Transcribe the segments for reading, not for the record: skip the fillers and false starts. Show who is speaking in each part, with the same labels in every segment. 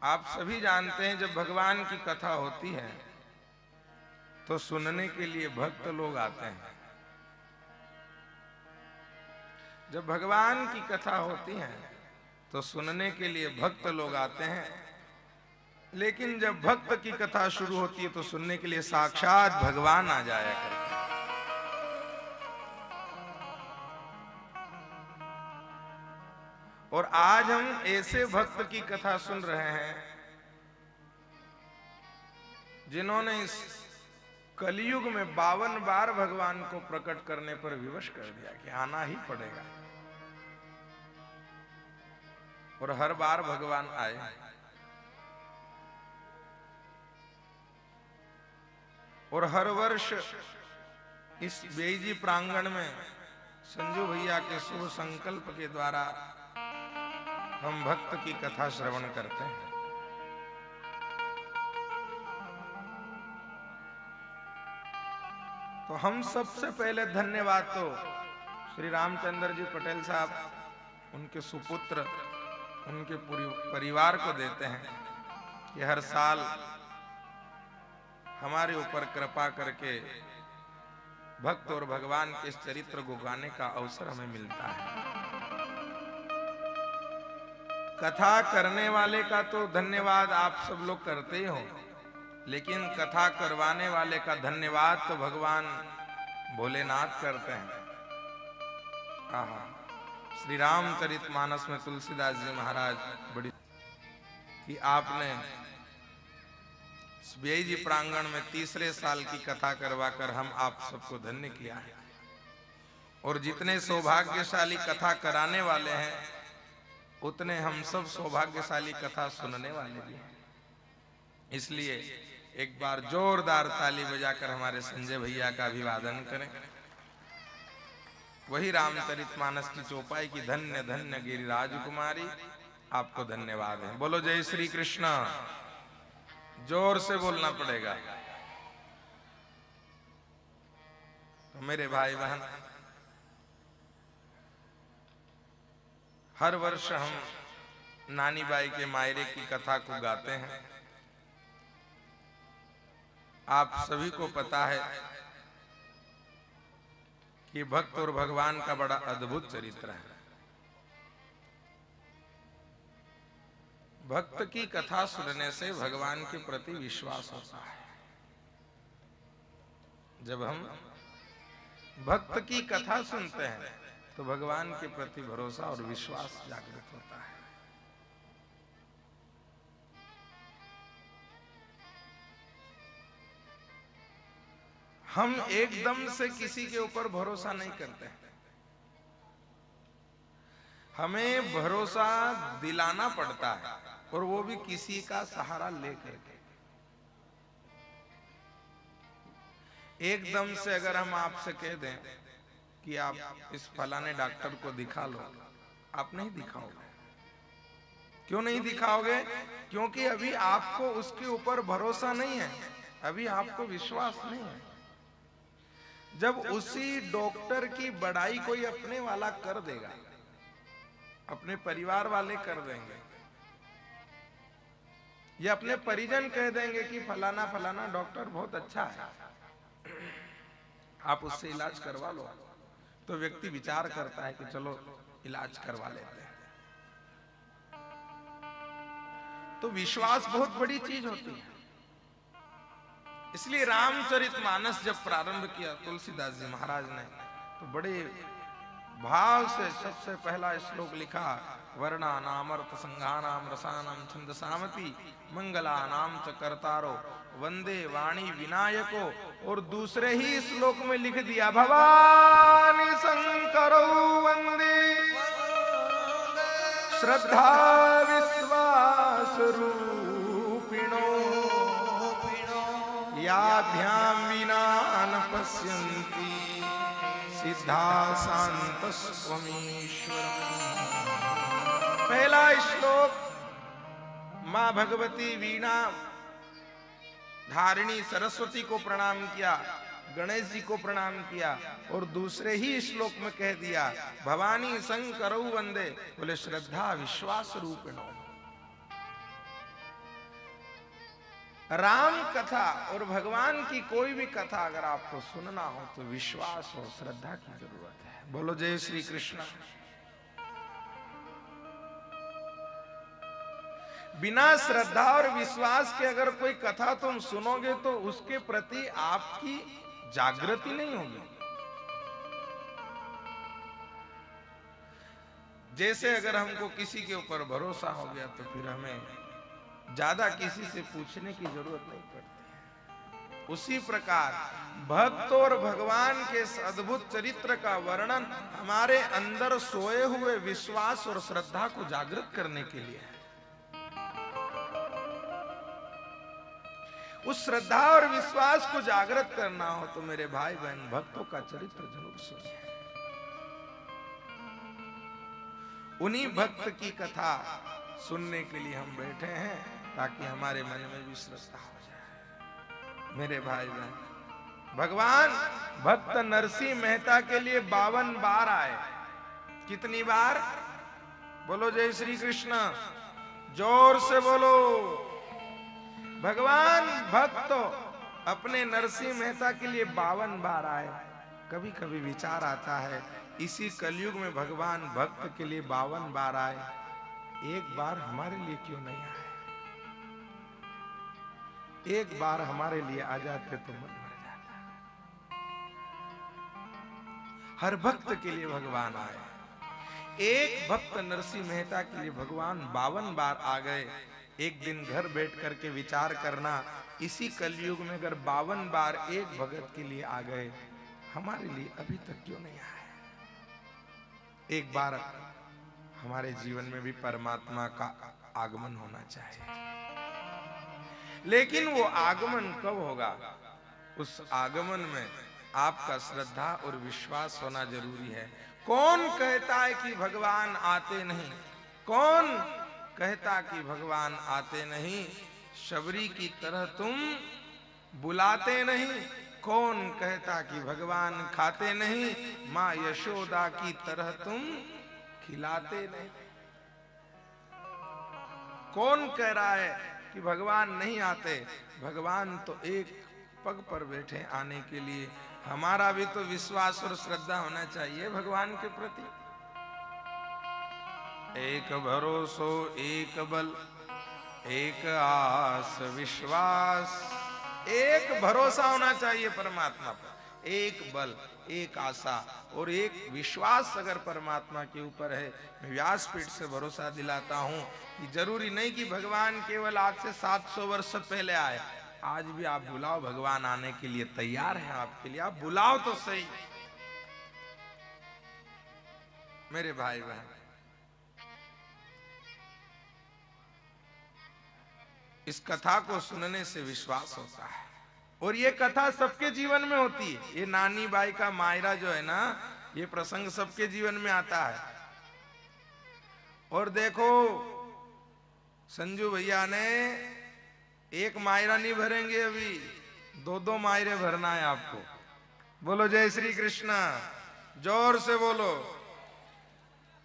Speaker 1: आप सभी जानते हैं जब भगवान की कथा होती है तो सुनने के लिए भक्त लोग आते हैं। जब भगवान की कथा होती है तो सुनने के लिए भक्त लोग आते हैं, लेकिन जब भक्त की कथा शुरू होती है तो सुनने के लिए साक्षात भगवान आ जाया करते हैं। और आज हम ऐसे भक्त की कथा सुन रहे हैं जिन्होंने इस कलयुग में 52 बार भगवान को प्रकट करने पर विवश कर दिया कि आना ही पड़ेगा, और हर बार भगवान आए। और हर वर्ष इस बेईजी प्रांगण में संजू भैया के शुभ संकल्प के द्वारा हम भक्त की कथा श्रवण करते हैं। तो हम सबसे पहले धन्यवाद तो श्री रामचंद्र जी पटेल साहब, उनके सुपुत्र, उनके पूरे परिवार को देते हैं कि हर साल हमारे ऊपर कृपा करके भक्त और भगवान के इस चरित्र को गाने का अवसर हमें मिलता है। कथा करने वाले का तो धन्यवाद आप सब लोग करते ही हो, लेकिन कथा करवाने वाले का धन्यवाद तो भगवान भोलेनाथ करते हैं। आहा, श्री रामचरितमानस में तुलसीदास जी महाराज बड़ी कि आपने बेईजी प्रांगण में तीसरे साल की कथा करवाकर हम आप सबको धन्य किया है। और जितने सौभाग्यशाली कथा कराने वाले हैं उतने हम सब सौभाग्यशाली कथा सुनने वाले भी हैं। इसलिए एक बार जोरदार ताली बजाकर हमारे संजय भैया का अभिवादन करें। वही रामचरितमानस की चौपाई की धन्य धन्य गिरिराज कुमारी, आपको धन्यवाद है। बोलो जय श्री कृष्ण, जोर से बोलना पड़ेगा। तो मेरे भाई बहन, हर वर्ष हम नानी बाई के मायरे की कथा को गाते हैं। आप सभी को पता है कि भक्त और भगवान का बड़ा अद्भुत चरित्र है। भक्त की कथा सुनने से भगवान के प्रति विश्वास होता है। जब हम भक्त की कथा सुनते हैं तो भगवान के प्रति भरोसा और विश्वास जागृत होता है। हम एकदम से किसी के ऊपर भरोसा नहीं करते, हमें भरोसा दिलाना पड़ता है, और वो भी किसी का सहारा लेकर के। एकदम से अगर हम आपसे कह दें कि आप इस फलाने डॉक्टर को दिखा लो, आप नहीं दिखाओगे। क्यों नहीं दिखाओगे? क्योंकि अभी आपको उसके ऊपर भरोसा नहीं है, अभी आपको विश्वास नहीं है। जब उसी डॉक्टर की बड़ाई कोई अपने वाला कर देगा, अपने परिवार वाले कर देंगे, या अपने परिजन कह देंगे कि फलाना फलाना डॉक्टर बहुत अच्छा है, आप उससे इलाज करवा लो, तो व्यक्ति विचार करता है कि चलो इलाज करवा लेते हैं। तो विश्वास बहुत बड़ी चीज होती है। इसलिए रामचरितमानस जब प्रारंभ किया तुलसीदास जी महाराज ने, तो बड़े भाव से सबसे पहला श्लोक लिखा, वर्णानामर्थ संघानाम रसानाम छंदसामपि मंगलानाम च कर्तारो वंदे वाणी विनायको। और दूसरे ही श्लोक में लिख दिया, भवानी शंकरो वंदे श्रद्धा विश्वास रूपिणो याभ्याम विना न पश्यन्ति सिद्धा शांतस्त्वमीश्वर। पहला श्लोक मां भगवती वीणा धारिणी सरस्वती को प्रणाम किया, गणेश जी को प्रणाम किया, और दूसरे ही श्लोक में कह दिया, भवानी शंकरौ वंदे, बोले श्रद्धा विश्वास रूपिणो। राम कथा और भगवान की कोई भी कथा अगर आपको सुनना हो तो विश्वास और श्रद्धा की जरूरत है। बोलो जय श्री कृष्ण। बिना श्रद्धा और विश्वास के अगर कोई कथा तुम सुनोगे तो उसके प्रति आपकी जागृति नहीं होगी। जैसे अगर हमको किसी के ऊपर भरोसा हो गया तो फिर हमें ज्यादा किसी से पूछने की जरूरत नहीं पड़ती। उसी प्रकार भक्त और भगवान के इस अद्भुत चरित्र का वर्णन हमारे अंदर सोए हुए विश्वास और श्रद्धा को जागृत करने के लिए है। उस श्रद्धा और विश्वास को जागृत करना हो तो मेरे भाई बहन भक्तों का चरित्र जरूर सुनिए। उन्हीं भक्त की कथा सुनने के लिए हम बैठे हैं ताकि हमारे मन में भी श्रद्धा हो जाए। मेरे भाई बहन भगवान भक्त नरसिंह मेहता के लिए 52 बार आए। कितनी बार? बोलो जय श्री कृष्ण, जोर से बोलो। भगवान भक्त अपने नरसिंह मेहता के लिए 52 बार आए। कभी कभी विचार आता है इसी कलयुग में भगवान भक्त के लिए 52 बार आए, एक बार हमारे लिए क्यों नहीं आए? एक बार हमारे लिए आ जाते तो मन भर जाता। हर भक्त के लिए भगवान आए। एक भक्त नरसिंह मेहता के लिए भगवान 52 बार आ गए। एक दिन घर बैठ करके विचार करना, इसी कलयुग में अगर 52 बार एक भगत के लिए आ गए, हमारे लिए अभी तक क्यों नहीं आए? एक बार हमारे जीवन में भी परमात्मा का आगमन होना चाहिए। लेकिन वो आगमन कब होगा? उस आगमन में आपका श्रद्धा और विश्वास होना जरूरी है। कौन कहता है कि भगवान आते नहीं? कौन कहता कि भगवान आते नहीं? शबरी की तरह तुम बुलाते नहीं। कौन कहता कि भगवान खाते नहीं? माँ यशोदा की तरह तुम खिलाते नहीं। कौन कह रहा है कि भगवान नहीं आते? भगवान तो एक पग पर बैठे आने के लिए। हमारा भी तो विश्वास और श्रद्धा होना चाहिए भगवान के प्रति। एक भरोसो एक बल एक आस विश्वास। एक भरोसा होना चाहिए परमात्मा पर, एक बल एक आशा और एक विश्वास अगर परमात्मा के ऊपर है। मैं व्यासपीठ से भरोसा दिलाता हूं कि जरूरी नहीं कि भगवान केवल आज से 700 वर्ष पहले आए। आज भी आप बुलाओ, भगवान आने के लिए तैयार है आपके लिए। आप बुलाओ तो सही। मेरे भाई बहन, इस कथा को सुनने से विश्वास होता है और ये कथा सबके जीवन में होती है। ये नानी बाई का मायरा जो है ना, ये प्रसंग सबके जीवन में आता है। और देखो संजू भैया ने एक मायरा नहीं भरेंगे, अभी 2-2 मायरे भरना है आपको। बोलो जय श्री कृष्ण, जोर से बोलो।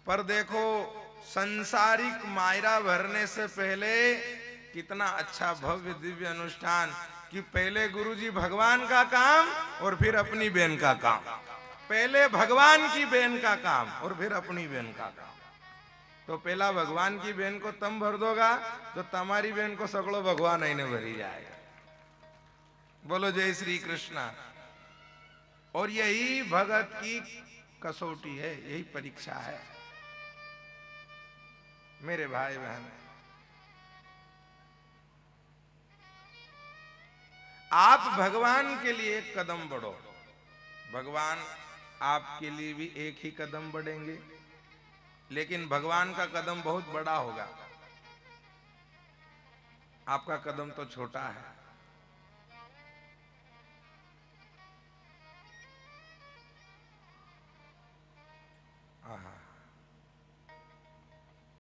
Speaker 1: पर देखो संसारिक मायरा भरने से पहले कितना अच्छा भव्य दिव्य अनुष्ठान कि पहले गुरुजी भगवान का काम और फिर अपनी बहन का काम। पहले भगवान की बहन का काम और फिर अपनी बहन का काम। तो पहला भगवान की बहन को तम भर दोगा तो तुम्हारी बहन को सगड़ो भगवान ही ने भरी जाएगा। बोलो जय श्री कृष्ण। और यही भगत की कसौटी है, यही परीक्षा है। मेरे भाई बहन, आप भगवान के लिए एक कदम बढ़ो, भगवान आपके लिए भी एक ही कदम बढ़ेंगे। लेकिन भगवान का कदम बहुत बड़ा होगा, आपका कदम तो छोटा है।